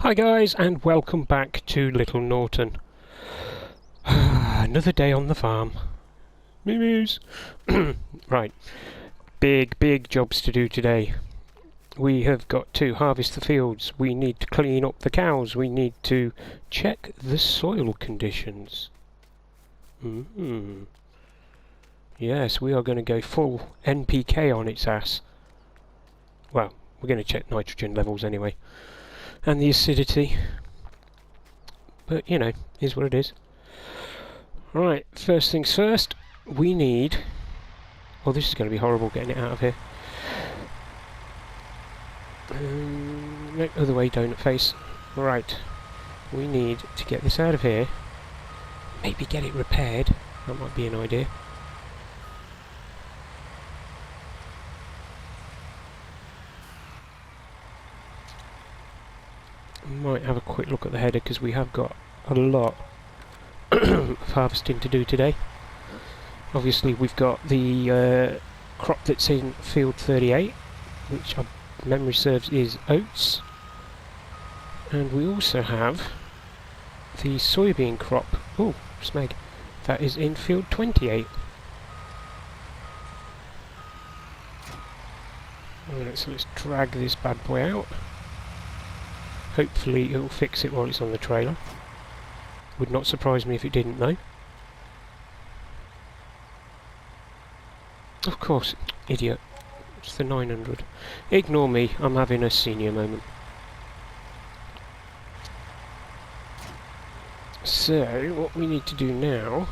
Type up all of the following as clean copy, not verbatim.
Hi guys, and welcome back to Little Norton. Another day on the farm. Memes. Right, big jobs to do today. We have got to harvest the fields, we need to clean up the cows, we need to check the soil conditions. Yes, we are going to go full NPK on its ass. Well, we're going to check nitrogen levels anyway. And the acidity. But, you know, is what it is. Right, first things first, we need... Well, this is going to be horrible getting it out of here. No, other way, donut face. Right, we need to get this out of here. Maybe get it repaired. That might be an idea. Might have a quick look at the header because we have got a lot of harvesting to do today. Obviously we've got the crop that's in field 38, which memory serves is oats, and we also have the soybean crop, smeg, that is in field 28. Alright, so let's drag this bad boy out. Hopefully it'll fix it while it's on the trailer. Would not surprise me if it didn't though. Of course, idiot. It's the 900. Ignore me, I'm having a senior moment. So, what we need to do now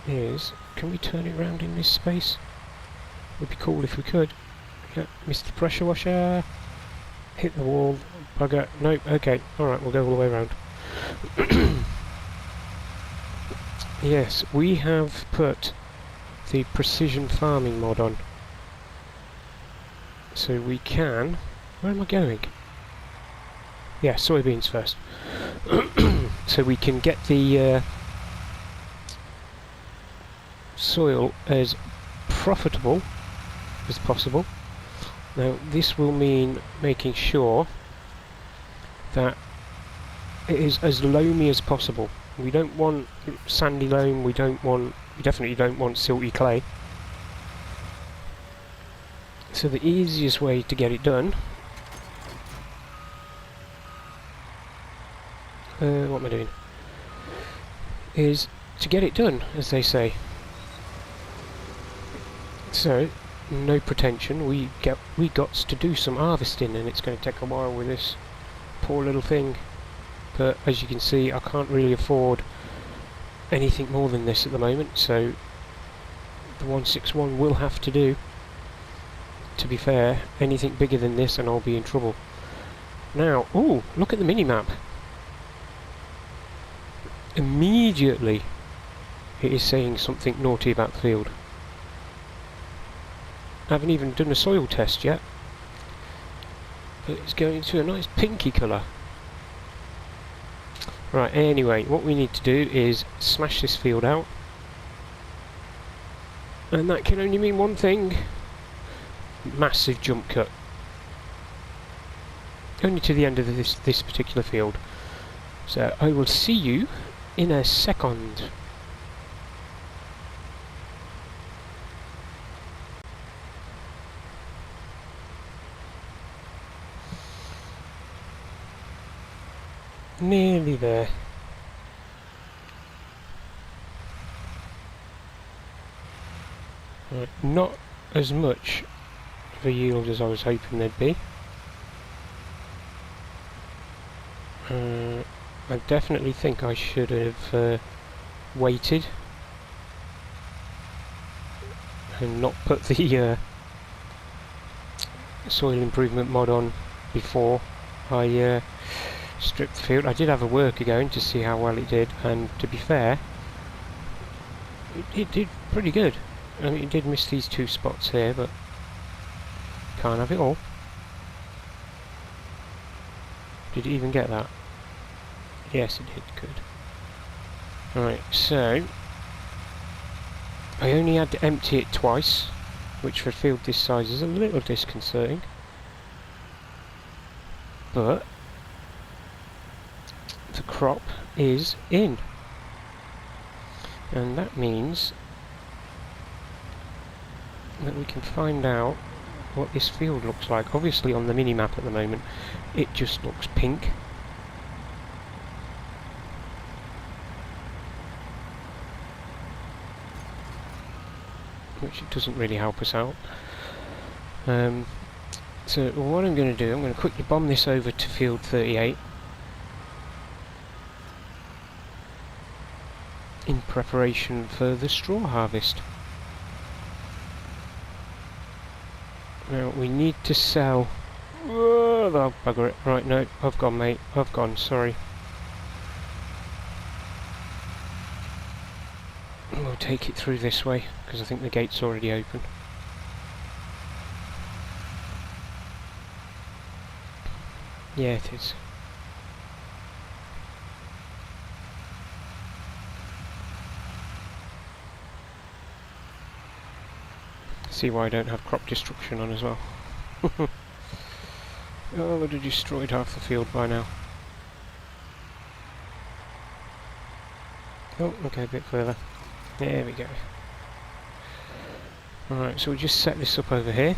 is... Can we turn it around in this space? Would be cool if we could. Yeah, missed the pressure washer. Hit the wall. Bugger. Nope, okay. Alright, we'll go all the way around. Yes, we have put the precision farming mod on. So we can... Where am I going? Yeah, soybeans first. So we can get the soil as profitable as possible. Now this will mean making sure that it is as loamy as possible. We don't want sandy loam, we definitely don't want silty clay. So the easiest way to get it done, what am I doing, is to get it done, as they say. So, no pretension, we got to do some harvesting, and it's going to take a while with this poor little thing. But as you can see, I can't really afford anything more than this at the moment, so the 161 will have to do. To be fair, anything bigger than this and I'll be in trouble. Now, ooh, look at the mini-map. Immediately it is saying something naughty about the field. I haven't even done a soil test yet, but it's going to a nice pinky colour. Right, anyway, what we need to do is smash this field out. And that can only mean one thing. Massive jump cut. Only to the end of this particular field. So, I will see you in a second. Nearly there. Right, not as much of a yield as I was hoping there'd be. I definitely think I should have waited and not put the soil improvement mod on before I stripped the field. I did have a worker going to see how well it did, and to be fair, it did pretty good. I mean, it did miss these two spots here, but can't have it all. Did it even get that? Yes, it did. Good. Alright, so I only had to empty it twice, which for a field this size is a little disconcerting. But the crop is in. And that means that we can find out what this field looks like. Obviously on the mini-map at the moment it just looks pink. Which doesn't really help us out. So what I'm going to do, I'm going to quickly bomb this over to field 38 in preparation for the straw harvest. Now we need to sell... Oh, bugger it. Right, no, I've gone, mate. I've gone, sorry. We'll take it through this way, because I think the gate's already open. Yeah, it is. See why I don't have crop destruction on as well. Oh, I'd have destroyed half the field by now. Oh, okay, a bit further. There we go. Alright, so we'll just set this up over here.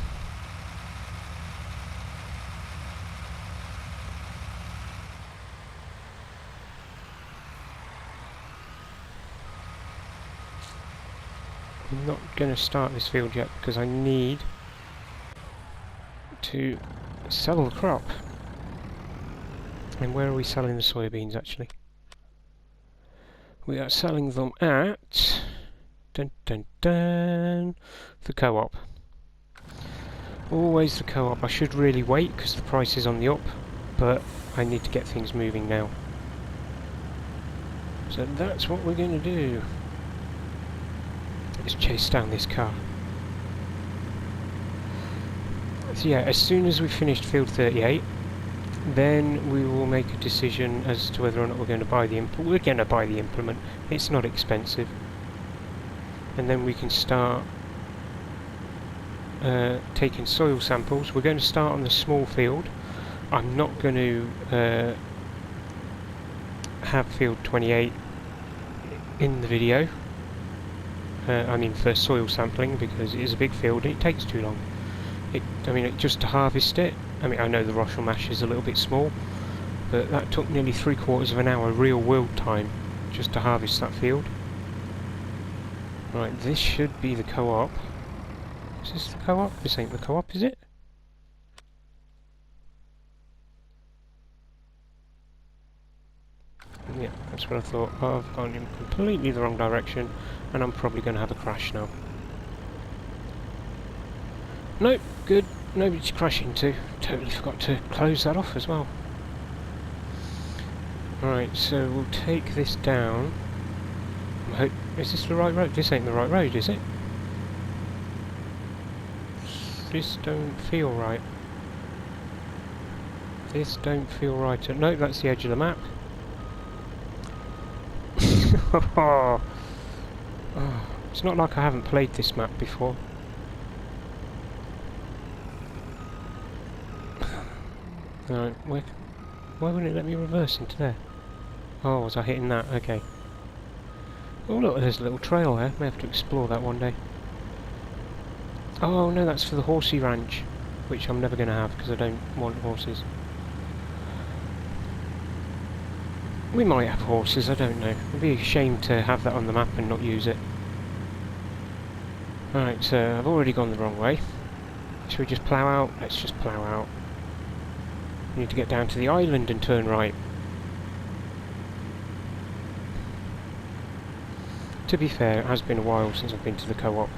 I'm not going to start this field yet because I need to sell the crop. And where are we selling the soybeans actually? We are selling them at dun, dun, dun, the co-op. Always the co-op. I should really wait because the price is on the up, but I need to get things moving now. So that's what we're going to do. Let's chase down this car. So yeah, as soon as we've finished field 38, then we will make a decision as to whether or not we're going to buy the implement. We're going to buy the implement. It's not expensive. And then we can start taking soil samples. We're going to start on the small field. I'm not going to have field 28 in the video. I mean for soil sampling, because it is a big field and it takes too long. Just to harvest it, I mean I know the Rochelle mash is a little bit small, but that took nearly 3/4 of an hour real world time just to harvest that field. Right, this should be the co-op. Is this the co-op? This ain't the co-op, is it? Yeah, that's what I thought. Oh, I've gone in completely the wrong direction, and I'm probably going to have a crash now. Nope, good. Nobody to crash into. Totally forgot to close that off as well. Right, so we'll take this down. Is this the right road? This ain't the right road, is it? This don't feel right. This don't feel right. No, that's the edge of the map. Oh, it's not like I haven't played this map before. Alright, why wouldn't it let me reverse into there? Oh, was I hitting that? Okay. Oh look, there's a little trail there. May have to explore that one day. Oh no, that's for the horsey ranch, which I'm never going to have because I don't want horses. We might have horses, I don't know. It'd be a shame to have that on the map and not use it. Alright, so I've already gone the wrong way. Should we just plough out? Let's just plough out. We need to get down to the island and turn right. To be fair, it has been a while since I've been to the co-op.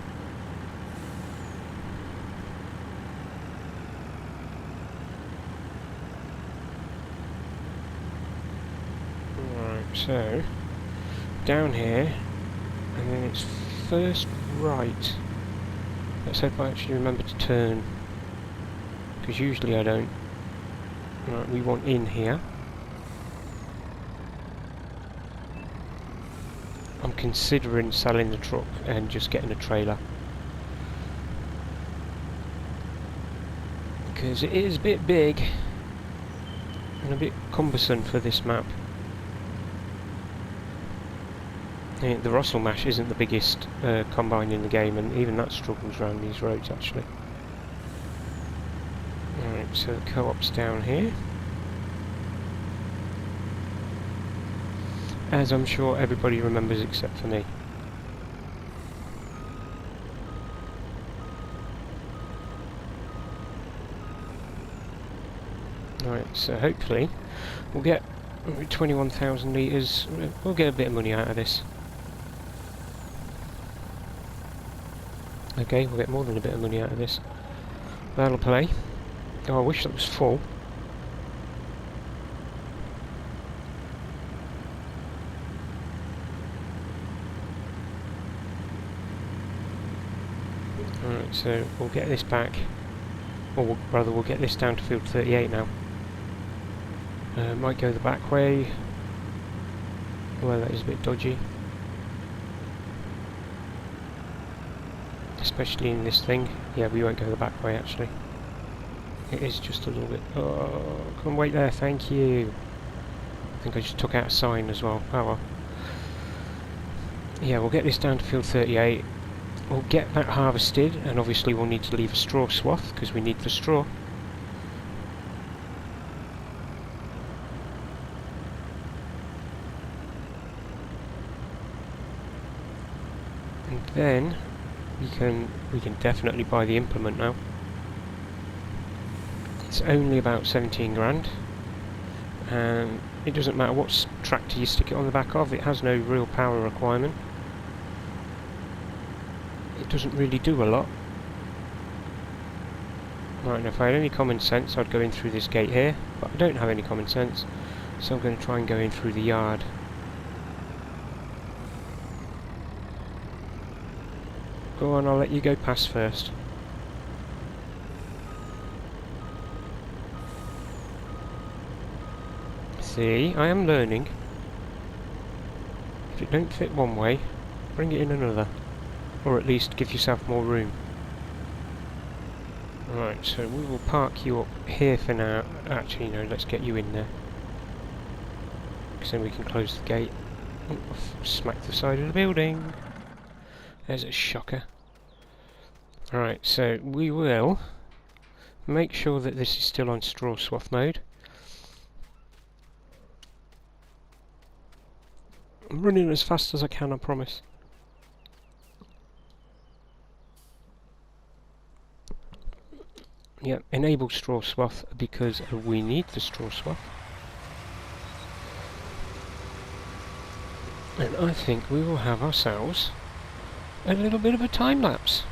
So, down here, and then it's first right. Let's hope I actually remember to turn, because usually I don't. Right, we want in here. I'm considering selling the truck and just getting a trailer, because it is a bit big and a bit cumbersome for this map. The Russell Mash isn't the biggest combine in the game, and even that struggles around these roads actually. Alright, so the co-op's down here. As I'm sure everybody remembers except for me. Alright, so hopefully we'll get 21,000 litres, we'll get a bit of money out of this. Okay, we'll get more than a bit of money out of this. That'll play. Oh, I wish that was full. Alright, so we'll get this back, or rather we'll get this down to field 38 now. Might go the back way. Well, that is a bit dodgy. Especially in this thing. Yeah, we won't go the back way actually. It is just a little bit... Oh, come wait there, thank you. I think I just took out a sign as well. Oh well. Yeah, we'll get this down to field 38. We'll get that harvested, and obviously we'll need to leave a straw swath, because we need the straw. And then we can definitely buy the implement now. It's only about 17 grand, and it doesn't matter what tractor you stick it on the back of, it has no real power requirement. It doesn't really do a lot. Right, and if I had any common sense I'd go in through this gate here, but I don't have any common sense, so I'm going to try and go in through the yard. Go on, I'll let you go past first. See, I am learning. If it don't fit one way, bring it in another. Or at least give yourself more room. Right, so we will park you up here for now. Actually, no, let's get you in there. Because then we can close the gate. Oh, smack the side of the building. There's a shocker. Alright, so we will make sure that this is still on straw swath mode. I'm running as fast as I can, I promise. Yep, enable straw swath because we need the straw swath. And I think we will have ourselves a little bit of a time lapse.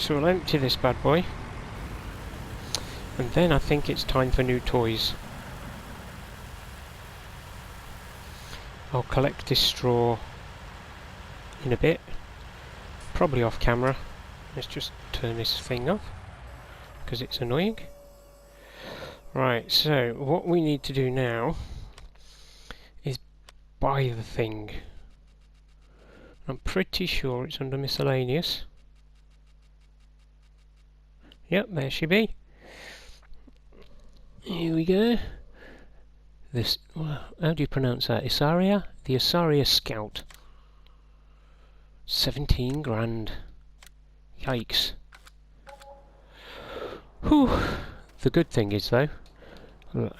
Right, so we'll empty this bad boy. And then I think it's time for new toys. I'll collect this straw in a bit. Probably off camera. Let's just turn this thing off, because it's annoying. Right, so what we need to do now is buy the thing. I'm pretty sure it's under miscellaneous. Yep, there she be. Here we go. This, well, how do you pronounce that? Isaria? The Isaria Scout. 17 grand. Yikes. Whew. The good thing is though,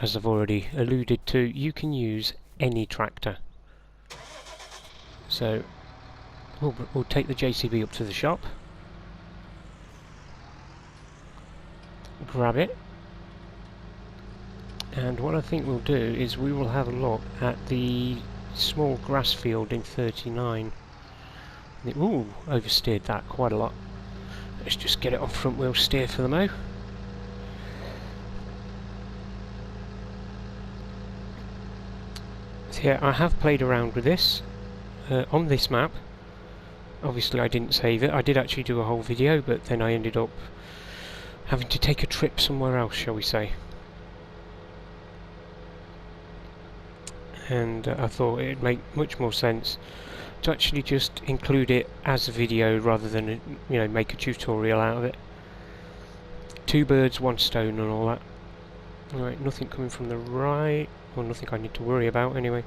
as I've already alluded to, you can use any tractor. So we'll take the JCB up to the shop, grab it, and what I think we'll do is we will have a look at the small grass field in 39. Ooh, oversteered that quite a lot. Let's just get it on front wheel steer for the mo. So yeah, I have played around with this on this map. Obviously I didn't save it. I did actually do a whole video, but then I ended up having to take a trip somewhere else, shall we say. And I thought it'd make much more sense to actually just include it as a video rather than, you know, make a tutorial out of it. Two birds, one stone and all that. Alright, nothing coming from the right, or nothing I need to worry about anyway.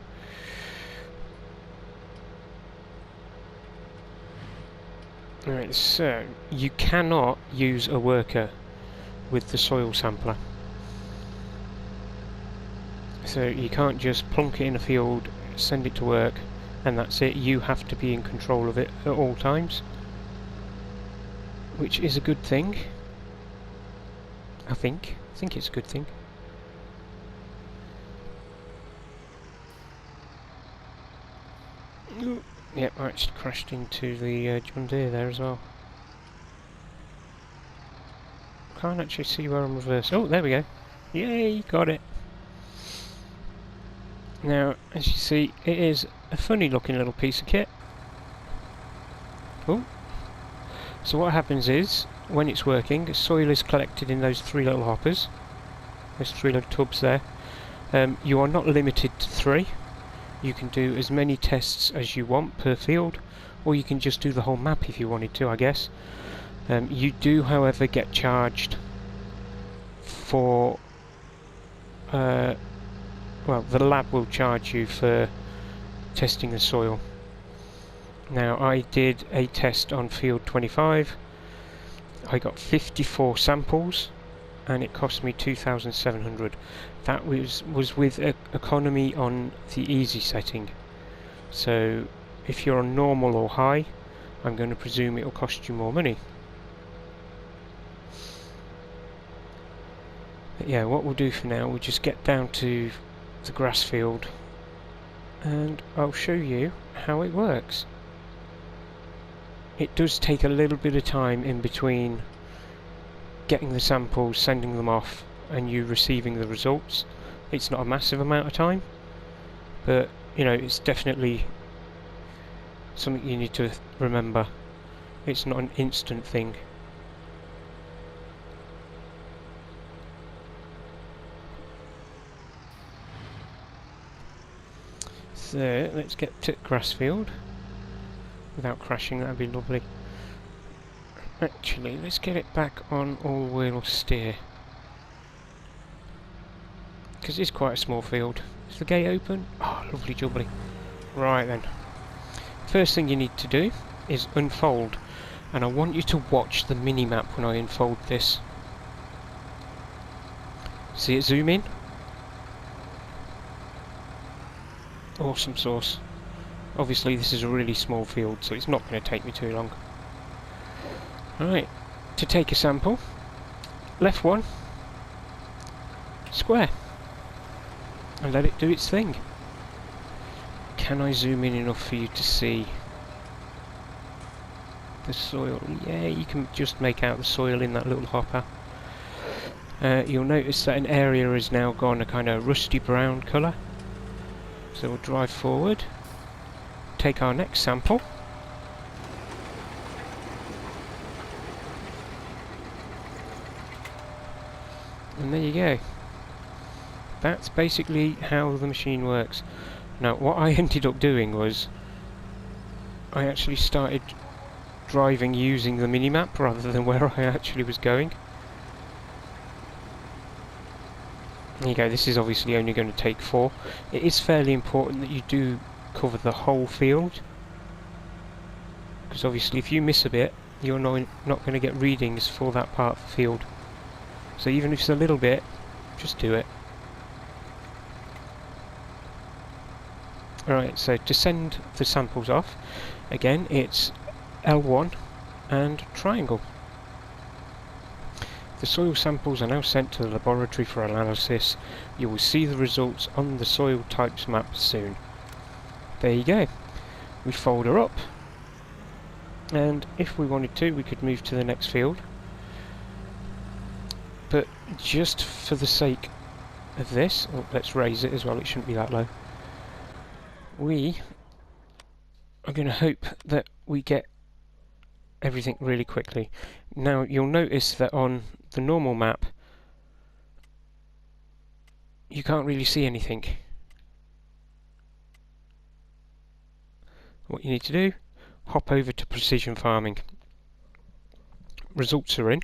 Alright, so you cannot use a worker with the soil sampler. So you can't just plonk it in a field, send it to work, and that's it. You have to be in control of it at all times, which is a good thing. I think it's a good thing. Ooh. Yep, I actually crashed into the John Deere there as well. Can't actually see where I'm reversed. Oh, there we go. Yay, got it. Now, as you see, it is a funny looking little piece of kit. Oh. So what happens is, when it's working, soil is collected in those three little hoppers. Those three little tubs there. You are not limited to 3. You can do as many tests as you want per field, or you can just do the whole map if you wanted to, I guess. You do, however, get charged for... well, the lab will charge you for testing the soil. Now, I did a test on field 25. I got 54 samples, and it cost me 2,700. That was with economy on the easy setting. So, if you're on normal or high, I'm going to presume it'll cost you more money. But yeah, what we'll do for now, we'll just get down to the grass field and I'll show you how it works. It does take a little bit of time in between getting the samples, sending them off, and you receiving the results. It's not a massive amount of time, but you know, it's definitely something you need to remember. It's not an instant thing. So let's get to Grassfield without crashing, that'd be lovely. Actually, let's get it back on all-wheel steer, because it's quite a small field. Is the gate open? Oh, lovely jubbly. Right then. First thing you need to do is unfold, and I want you to watch the mini-map when I unfold this. See it zoom in? Awesome sauce. Obviously this is a really small field, so it's not going to take me too long. Alright, to take a sample, left one, square, and let it do its thing. Can I zoom in enough for you to see? the soil. Yeah, you can just make out the soil in that little hopper. You'll notice that an area has now gone a kind of rusty brown colour. So we'll drive forward, take our next sample. And there you go. That's basically how the machine works. Now, what I ended up doing was I actually started driving using the minimap rather than where I actually was going. There you go, this is obviously only going to take 4. It is fairly important that you do cover the whole field, because obviously if you miss a bit, you're not going to get readings for that part of the field. So even if it's a little bit, just do it. Alright, so to send the samples off, again it's L1 and triangle. The soil samples are now sent to the laboratory for analysis. You will see the results on the soil types map soon. There you go. We fold her up, and if we wanted to, we could move to the next field. But just for the sake of this, let's raise it as well, it shouldn't be that low. We are going to hope that we get everything really quickly. Now you'll notice that on the normal map you can't really see anything. What you need to do, hop over to precision farming. Results are in.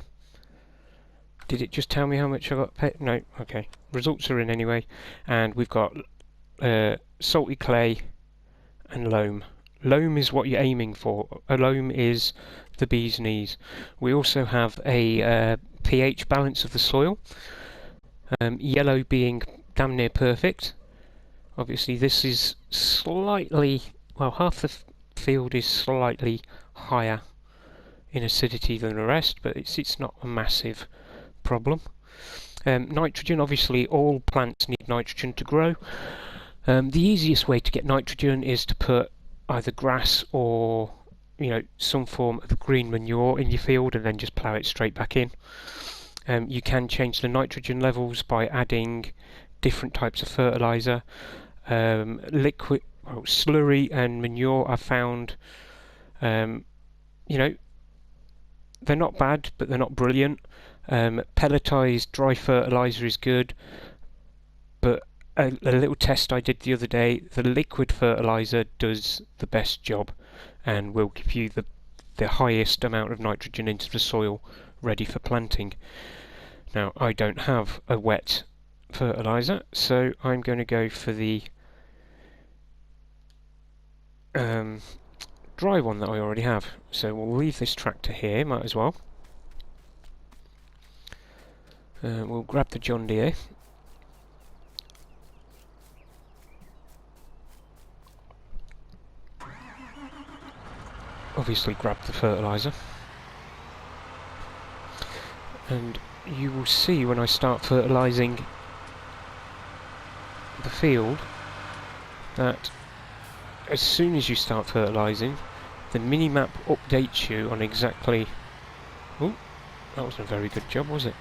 Did it just tell me how much I got paid? No, okay. Results are in anyway, and we've got salty clay and loam. Loam is what you're aiming for. A loam is the bee's knees. We also have a pH balance of the soil. Yellow being damn near perfect. Obviously this is slightly, well, half the field is slightly higher in acidity than the rest, but it's not a massive problem. Nitrogen, obviously all plants need nitrogen to grow. The easiest way to get nitrogen is to put either grass or some form of green manure in your field and then just plough it straight back in. You can change the nitrogen levels by adding different types of fertilizer. Liquid, slurry and manure are found, they're not bad, but they're not brilliant. Pelletized dry fertilizer is good, but a little test I did the other day, the liquid fertilizer does the best job and will give you the highest amount of nitrogen into the soil ready for planting. Now I don't have a wet fertilizer, so I'm going to go for the dry one that I already have. So we'll leave this tractor here, might as well. We'll grab the John Deere. Obviously grab the fertilizer. And you will see when I start fertilizing the field that as soon as you start fertilizing, the mini-map updates you on exactly... Oh, that wasn't a very good job, was it?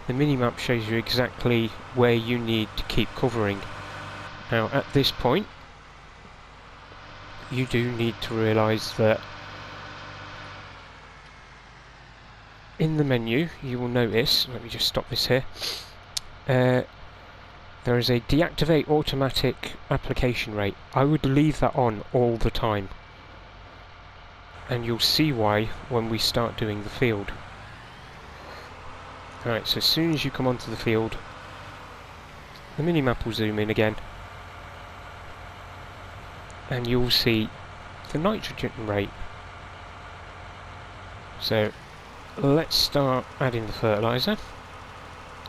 The mini-map shows you exactly where you need to keep covering. Now at this point, you do need to realise that in the menu you will notice, let me just stop this here, there is a deactivate automatic application rate. I would leave that on all the time, and you'll see why when we start doing the field. Alright, so as soon as you come onto the field, the mini-map will zoom in again, and you'll see the nitrogen rate. So let's start adding the fertilizer,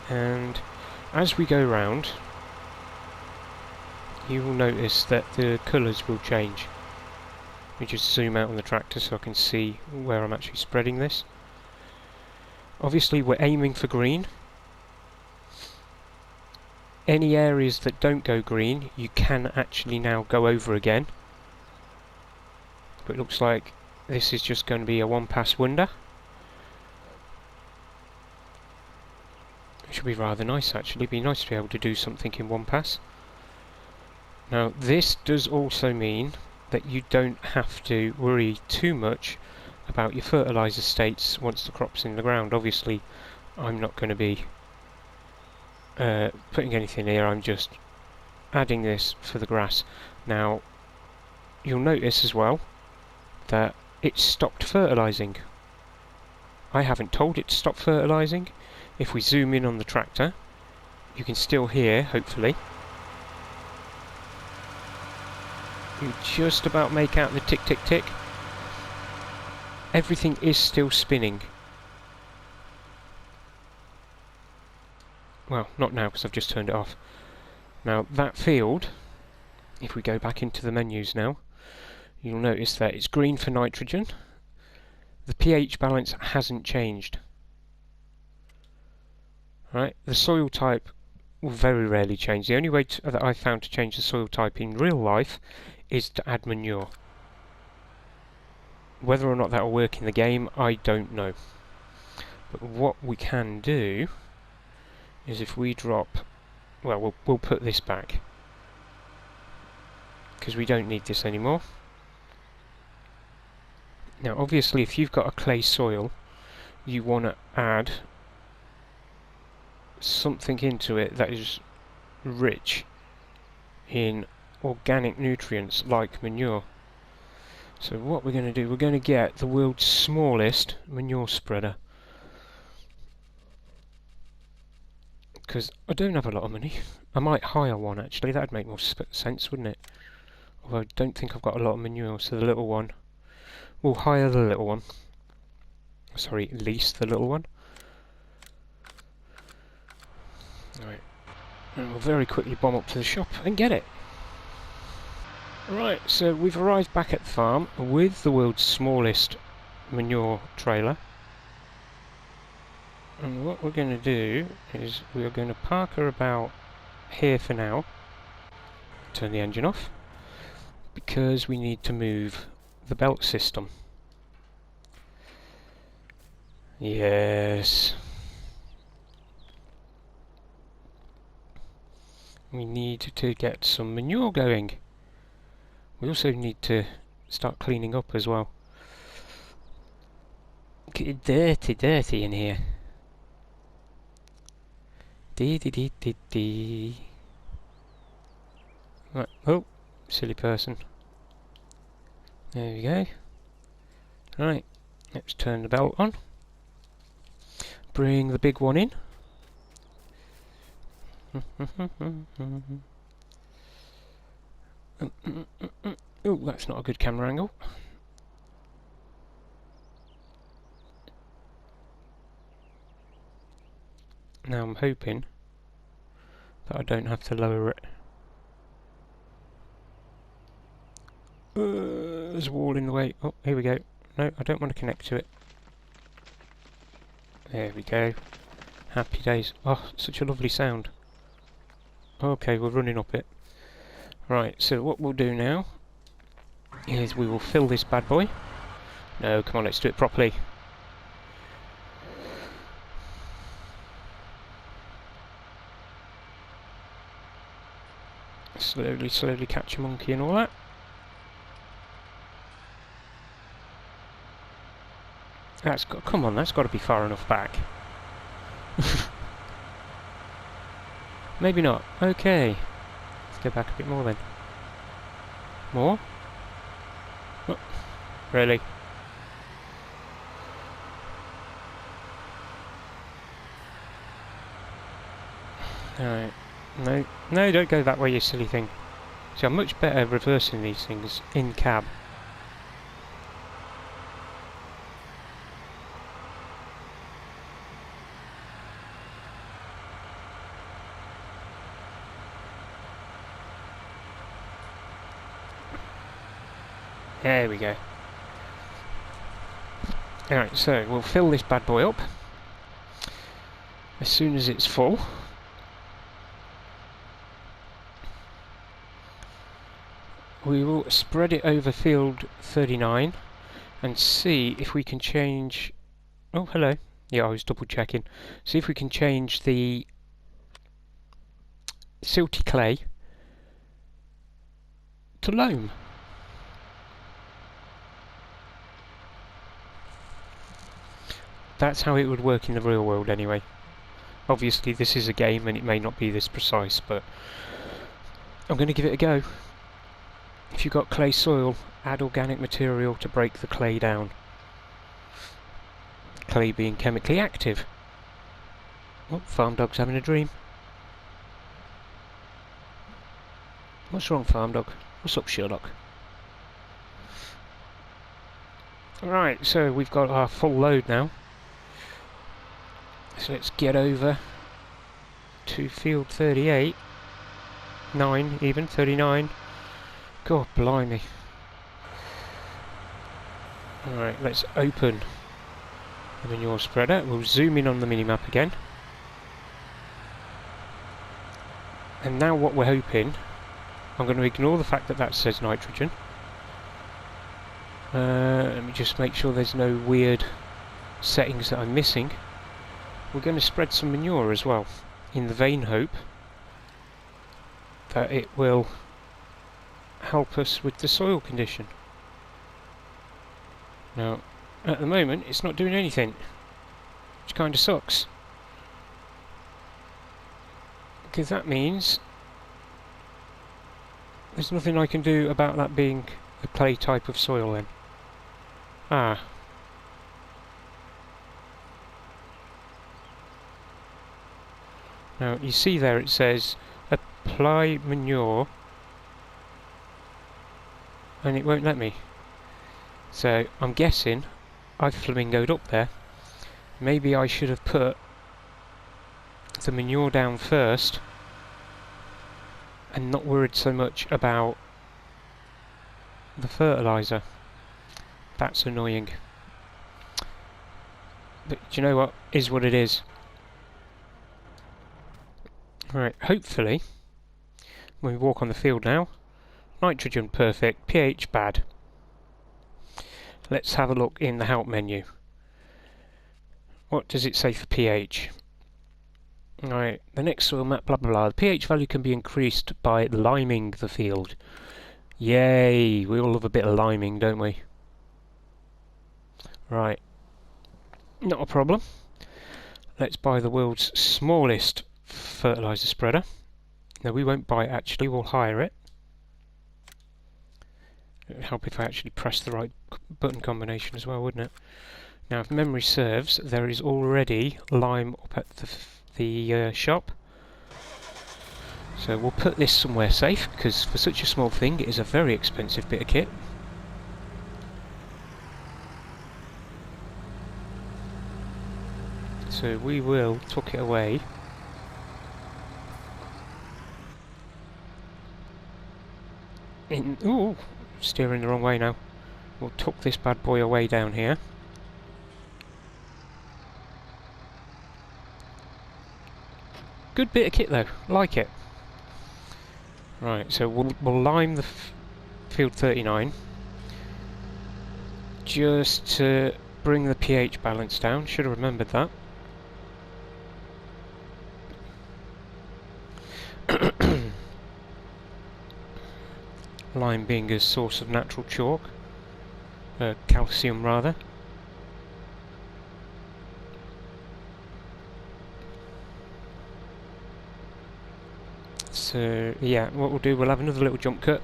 and as we go round you will notice that the colours will change. Let me just zoom out on the tractor so I can see where I'm actually spreading this. Obviously we're aiming for green. Any areas that don't go green you can actually now go over again, but it looks like this is just going to be a one-pass wonder. It should be rather nice actually. It'd be nice to be able to do something in one pass. Now this does also mean that you don't have to worry too much about your fertiliser states once the crop's in the ground. Obviously I'm not going to be putting anything here, I'm just adding this for the grass. Now you'll notice as well that it stopped fertilising. I haven't told it to stop fertilising. If we zoom in on the tractor, you can still hear, hopefully, you just about make out the tick tick tick. Everything is still spinning. Well, not now because I've just turned it off. Now that field, if we go back into the menus now, you'll notice that it's green for nitrogen. The pH balance hasn't changed. Right, the soil type will very rarely change. The only way that I've found to change the soil type in real life is to add manure. Whether or not that will work in the game, I don't know. But what we can do is if we drop... well, we'll put this back, because we don't need this anymore. Now obviously if you've got a clay soil, you want to add something into it that is rich in organic nutrients like manure. So what we're going to do, we're going to get the world's smallest manure spreader, because I don't have a lot of money. I might hire one actually, that'd make more sense, wouldn't it? Although I don't think I've got a lot of manure, so the little one, we'll hire the little one. Sorry, lease the little one. Right, and we'll very quickly bomb up to the shop and get it. Right, so we've arrived back at the farm with the world's smallest manure trailer. And what we're going to do is we are going to park her about here for now. Turn the engine off, because we need to move the belt system. Yes. We need to get some manure going. We also need to start cleaning up as well. Get dirty in here. Dee. Right, oh, silly person. There we go. Right, let's turn the belt on. Bring the big one in. Oh, that's not a good camera angle. Now I'm hoping that I don't have to lower it. There's a wall in the way. Oh, here we go. No, I don't want to connect to it. There we go. Happy days. Oh, such a lovely sound. Okay, we're running up it. Right, so what we'll do now is we will fill this bad boy. No, come on, let's do it properly. Slowly catch a monkey and all that. That's got, come on, that's got to be far enough back. Maybe not. Okay. Let's go back a bit more then. More? Oh, really? Alright. No, don't go that way, you silly thing. See, I'm much better reversing these things in cab. There we go. Alright, so we'll fill this bad boy up. As soon as it's full, we will spread it over field 39 and see if we can change... Oh, hello. Yeah, I was double checking. See if we can change the silty clay to loam. That's how it would work in the real world anyway. Obviously this is a game and it may not be this precise, but I'm going to give it a go. If you've got clay soil, add organic material to break the clay down. Clay being chemically active. Oh, farm dog's having a dream. What's wrong, farm dog? What's up, Sherlock? Right, so we've got our full load now. So let's get over to field 38. 9 even, 39. God blimey. Alright, let's open the manure spreader. We'll zoom in on the minimap again. And now what we're hoping, I'm going to ignore the fact that that says nitrogen. Let me just make sure there's no weird settings that I'm missing. We're going to spread some manure as well, in the vain hope that it will help us with the soil condition. Now, at the moment, it's not doing anything, which kind of sucks. Because that means there's nothing I can do about that being a clay type of soil then. Ah. Now, you see there it says apply manure, and it won't let me. So I'm guessing I've flamingoed up there. Maybe I should have put the manure down first and not worried so much about the fertiliser. That's annoying. But do you know what? Is what it is. Right, hopefully when we walk on the field now, nitrogen perfect, pH bad. Let's have a look in the help menu. What does it say for pH? Right, the next soil map, blah blah blah. The pH value can be increased by liming the field. Yay! We all love a bit of liming, don't we? Right, not a problem. Let's buy the world's smallest fertiliser spreader. No, we won't buy it actually, we'll hire it. It would help if I actually pressed the right button combination as well, wouldn't it? Now, if memory serves, there is already lime up at the shop. So we'll put this somewhere safe, because for such a small thing it is a very expensive bit of kit. So we will tuck it away. Ooh, steering the wrong way now. We'll tuck this bad boy away down here. Good bit of kit though, like it. Right, so we'll lime the field 39 just to bring the pH balance down. Should have remembered that. Lime being a source of natural chalk, calcium rather. So yeah, what we'll do, we'll have another little jump cut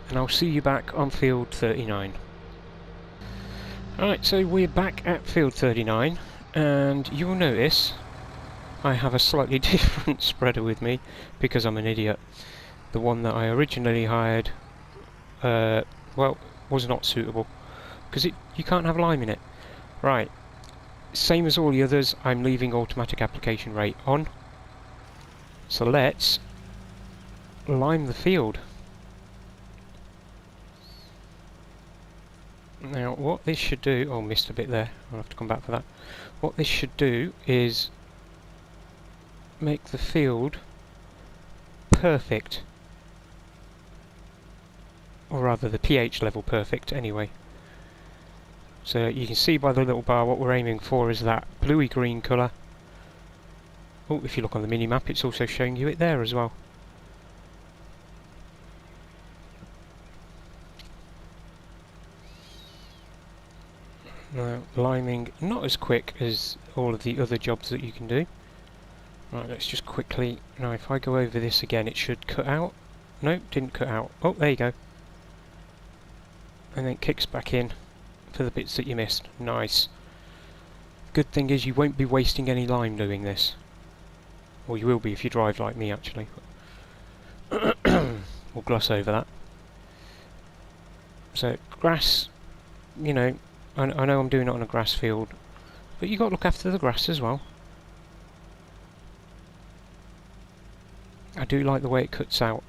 and I'll see you back on field 39. Alright, so we're back at field 39 and you will notice I have a slightly different spreader with me because I'm an idiot. The one that I originally hired well, was not suitable because you can't have lime in it. Right, same as all the others, I'm leaving automatic application rate on. So let's lime the field. Now what this should do, oh, missed a bit there, I'll have to come back for that. What this should do is make the field perfect, or rather the pH level perfect anyway. So you can see by the little bar what we're aiming for is that bluey green colour. Oh, if you look on the mini-map, it's also showing you it there as well. Now, liming, not as quick as all of the other jobs that you can do. Right, let's just quickly... Now, if I go over this again, it should cut out. No, didn't cut out. Oh, there you go. And then it kicks back in for the bits that you missed. Nice. Good thing is you won't be wasting any lime doing this. Or you will be if you drive like me, actually. We'll gloss over that. So, grass, you know, I know I'm doing it on a grass field, but you've got to look after the grass as well. I do like the way it cuts out.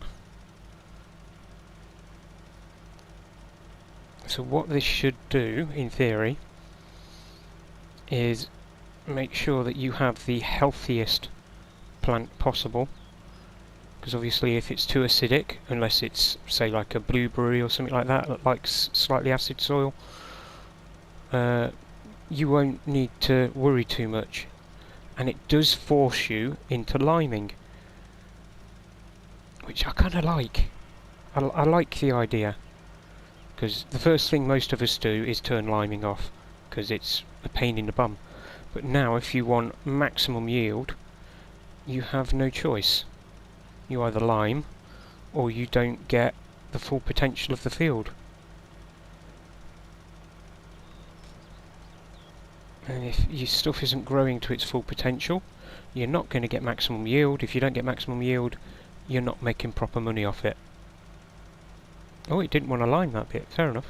So what this should do, in theory, is make sure that you have the healthiest plant possible. Because obviously if it's too acidic, unless it's, say, like a blueberry or something like that, that likes slightly acid soil, you won't need to worry too much. And it does force you into liming, which I kind of like. I like the idea, because the first thing most of us do is turn liming off, because it's a pain in the bum. But now if you want maximum yield, you have no choice. You either lime, or you don't get the full potential of the field. And if your stuff isn't growing to its full potential, you're not going to get maximum yield. If you don't get maximum yield, you're not making proper money off it. Oh, it didn't want to lime that bit. Fair enough.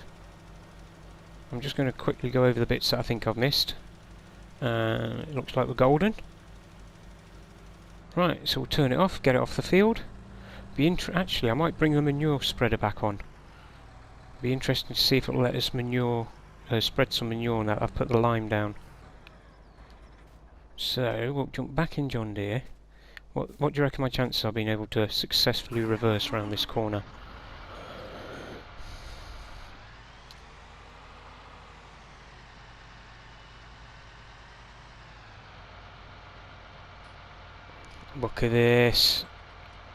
I'm just going to quickly go over the bits that I think I've missed. It looks like we're golden. Right, so we'll turn it off, get it off the field. Actually, I might bring the manure spreader back on. Be interesting to see if it'll let us spread some manure on that. I've put the lime down. So we'll jump back in John Deere. What do you reckon my chances are being able to successfully reverse around this corner? Look at this.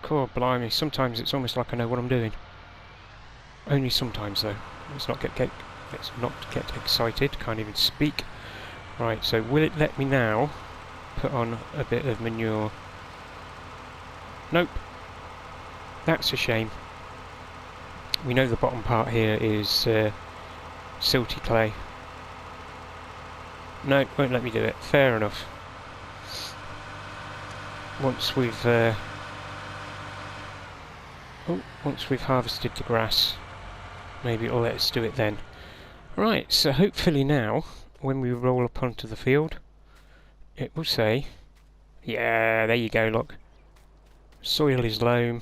God blimey, sometimes it's almost like I know what I'm doing. Only sometimes though. Let's not get excited, can't even speak. Right, so will it let me now put on a bit of manure? Nope. That's a shame. We know the bottom part here is silty clay. No, won't let me do it. Fair enough. Once we've harvested the grass, maybe it'll let us do it then. Right, so hopefully now, when we roll up onto the field, it will say, yeah, there you go, look. Soil is loam.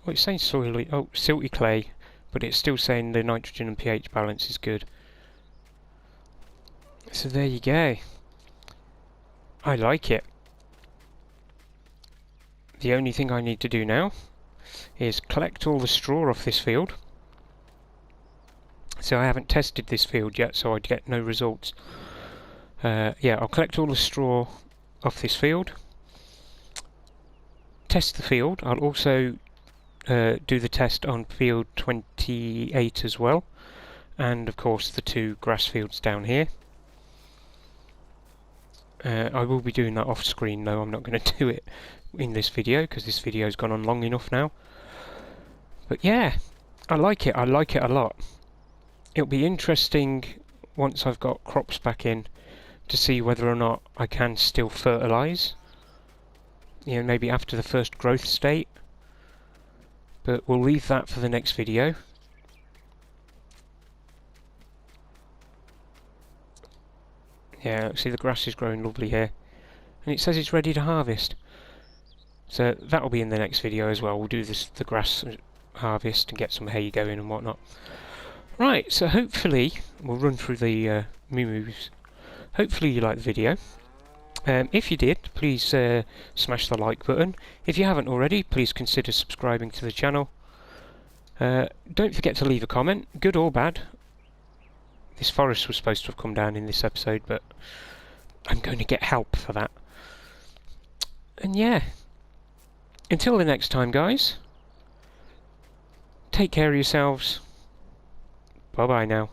Well, it's saying silty clay, but it's still saying the nitrogen and pH balance is good. So there you go. I like it. The only thing I need to do now is collect all the straw off this field. So I haven't tested this field yet, so I'd get no results. Yeah, I'll collect all the straw off this field. Test the field. I'll also do the test on field 28 as well. And of course the two grass fields down here. I will be doing that off screen though, I'm not going to do it in this video because this video's gone on long enough now. But yeah, I like it a lot. It'll be interesting once I've got crops back in to see whether or not I can still fertilise. You know, maybe after the first growth state. But we'll leave that for the next video. Yeah, see the grass is growing lovely here. And it says it's ready to harvest. So that'll be in the next video as well. We'll do the grass harvest and get some hay going and whatnot. Right, so hopefully we'll run through the moves. Hopefully you liked the video. If you did, please smash the like button. If you haven't already, please consider subscribing to the channel. Don't forget to leave a comment, good or bad. This forest was supposed to have come down in this episode, but I'm going to get help for that. And yeah, until the next time, guys, take care of yourselves. Bye bye now.